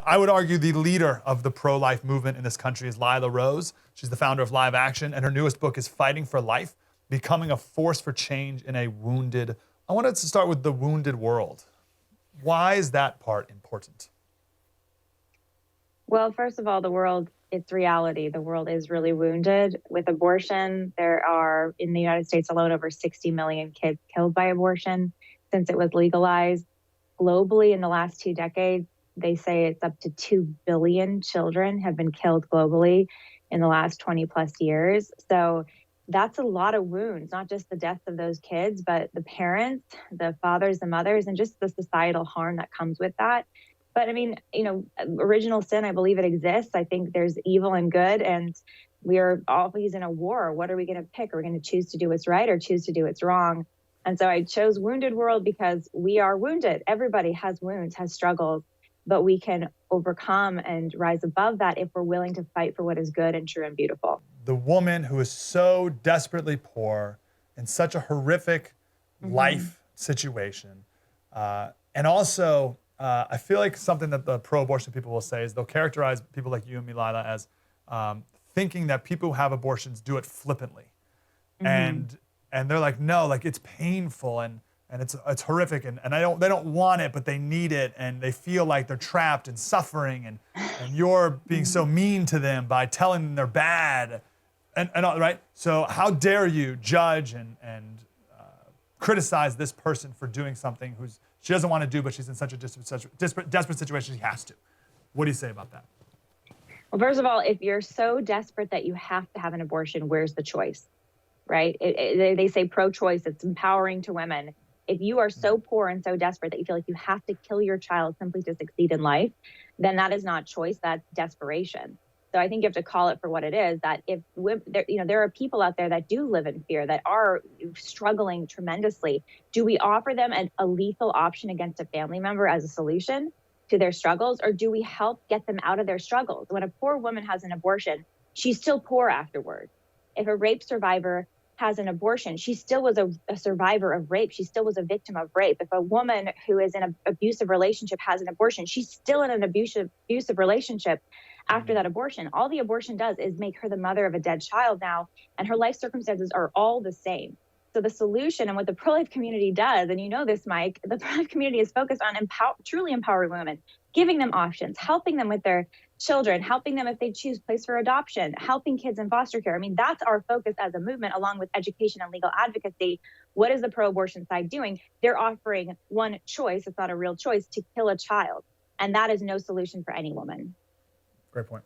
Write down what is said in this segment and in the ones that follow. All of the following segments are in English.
I would argue the leader of the pro-life movement in this country is Lila Rose. She's the founder of Live Action, and her newest book is Fighting for Life, Becoming a Force for Change in a Wounded. I wanted to start with the wounded world. Why is that part important? Well, first of all, the world, it's reality. The world is really wounded. With abortion, there are, in the United States alone, over 60 million kids killed by abortion since it was legalized. Globally, in the last 2 decades, they say it's up to 2 billion children have been killed globally in the last 20 plus years. So that's a lot of wounds, not just the deaths of those kids, but the parents, the fathers, the mothers, and just the societal harm that comes with that. But I mean, original sin, I believe it exists. I think there's evil and good, and we are always in a war. What are we going to pick? Are we going to choose to do what's right or choose to do what's wrong? And so I chose Wounded World because we are wounded. Everybody has wounds, has struggles, but we can overcome and rise above that if we're willing to fight for what is good and true and beautiful. The woman who is so desperately poor in such a horrific life situation. And also, I feel like something that the pro-abortion people will say is they'll characterize people like you and me, Lila, as thinking that people who have abortions do it flippantly. And they're like, no, like it's painful and it's horrific and they don't want it, but they need it, and they feel like they're trapped and suffering, and you're being so mean to them by telling them they're bad. And all, right? So how dare you judge and criticize this person for doing something she doesn't want to do, but she's in such a desperate situation she has to. What do you say about that? Well, first of all, if you're so desperate that you have to have an abortion, where's the choice, right? They say pro-choice, it's empowering to women. If you are so poor and so desperate that you feel like you have to kill your child simply to succeed in life, then that is not choice, that's desperation. So I think you have to call it for what it is, that if there are people out there that do live in fear, that are struggling tremendously. Do we offer them a lethal option against a family member as a solution to their struggles, or do we help get them out of their struggles? When a poor woman has an abortion, she's still poor afterwards. If a rape survivor has an abortion, she still was a survivor of rape. She still was a victim of rape. If a woman who is in an abusive relationship has an abortion, she's still in an abusive relationship after that abortion. All the abortion does is make her the mother of a dead child now, and her life circumstances are all the same. So the solution, and what the pro-life community does, and you know this, Mike, the pro-life community is focused on truly empowering women, giving them options, helping them with their children, helping them if they choose place for adoption, helping kids in foster care. I mean, that's our focus as a movement, along with education and legal advocacy. What is the pro-abortion side doing? They're offering one choice, it's not a real choice, to kill a child. And that is no solution for any woman. Great point.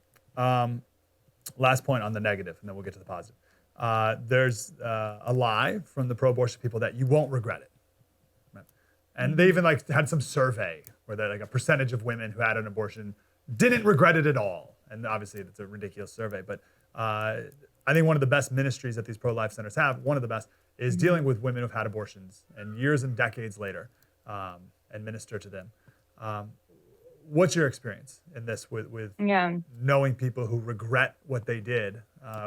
Last point on the negative, and then we'll get to the positive. There's a lie from the pro-abortion people that you won't regret it. Right? And they even had some survey where like a percentage of women who had an abortion didn't regret it at all. And obviously it's a ridiculous survey, but I think one of the best ministries that these pro-life centers have, one of the best, is dealing with women who've had abortions and years and decades later, and minister to them. What's your experience in this with knowing people who regret what they did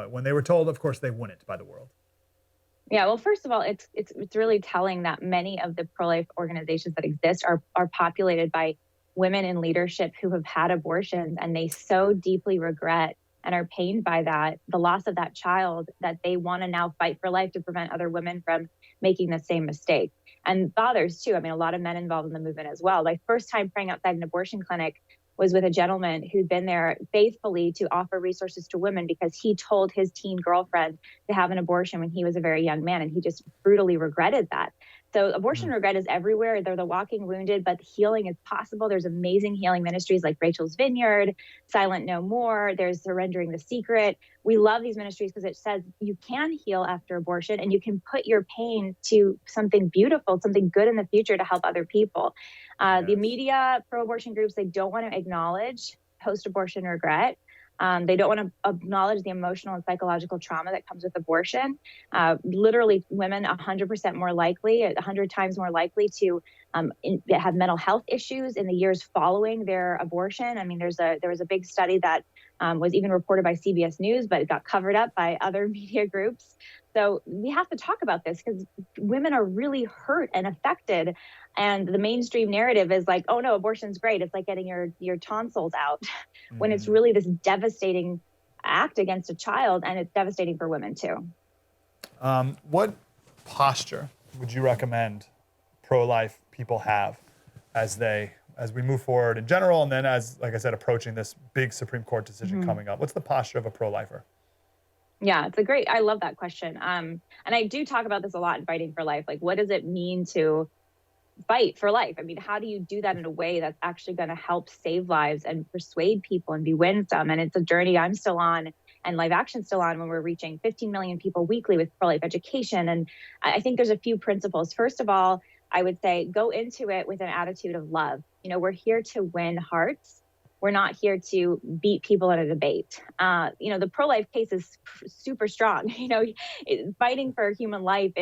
when they were told, of course, they wouldn't by the world? Yeah, well, first of all, it's really telling that many of the pro-life organizations that exist are populated by women in leadership who have had abortions, and they so deeply regret and are pained by that, the loss of that child, that they want to now fight for life to prevent other women from making the same mistake. And fathers too. I mean, a lot of men involved in the movement as well. My first time praying outside an abortion clinic was with a gentleman who'd been there faithfully to offer resources to women because he told his teen girlfriend to have an abortion when he was a very young man, and he just brutally regretted that. So abortion regret is everywhere. They're the walking wounded, but healing is possible. There's amazing healing ministries like Rachel's Vineyard, Silent No More. There's Surrendering the Secret. We love these ministries because it says you can heal after abortion, and you can put your pain to something beautiful, something good in the future to help other people. The media, pro-abortion groups, they don't want to acknowledge post-abortion regret. They don't want to acknowledge the emotional and psychological trauma that comes with abortion. Literally, women 100% more likely, 100 times more likely to have mental health issues in the years following their abortion. I mean, there was a big study that was even reported by CBS News, but it got covered up by other media groups. So we have to talk about this because women are really hurt and affected. And the mainstream narrative is like, oh no, abortion's great. It's like getting your tonsils out when it's really this devastating act against a child, and it's devastating for women too. What posture would you recommend pro-life people have as we move forward in general, and then as, like I said, approaching this big Supreme Court decision coming up? What's the posture of a pro-lifer? Yeah, I love that question. And I do talk about this a lot in Fighting for Life. Like, what does it mean to fight for life? I mean, how do you do that in a way that's actually going to help save lives and persuade people and be winsome? And it's a journey I'm still on, and Live Action's still on, when we're reaching 15 million people weekly with pro-life education. And I think there's a few principles. First of all, I would say go into it with an attitude of love. You know, we're here to win hearts. We're not here to beat people in a debate. You know, the pro-life case is super strong. You know, fighting for human life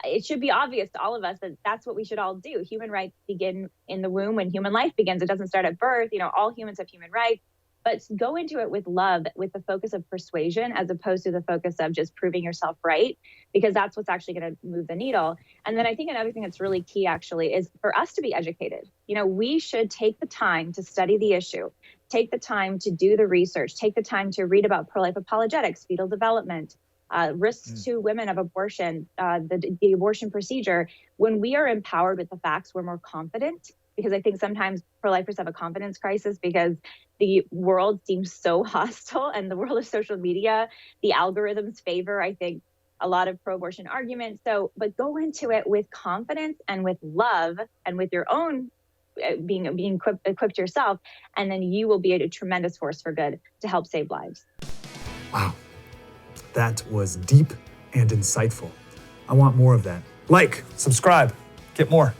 it should be obvious to all of us that that's what we should all do. Human rights begin in the womb when human life begins. It doesn't start at birth. You know, all humans have human rights. But go into it with love, with the focus of persuasion, as opposed to the focus of just proving yourself right, because that's what's actually going to move the needle. And then I think another thing that's really key, actually, is for us to be educated. You know, we should take the time to study the issue, take the time to do the research, take the time to read about pro-life apologetics, fetal development, risks to women of abortion, the abortion procedure. When we are empowered with the facts, we're more confident, because I think sometimes pro-lifers have a confidence crisis because the world seems so hostile, and the world of social media, the algorithms favor, I think, a lot of pro-abortion arguments. But go into it with confidence and with love and with your own being equipped yourself, and then you will be a tremendous force for good to help save lives. Wow. That was deep and insightful. I want more of that. Subscribe, get more.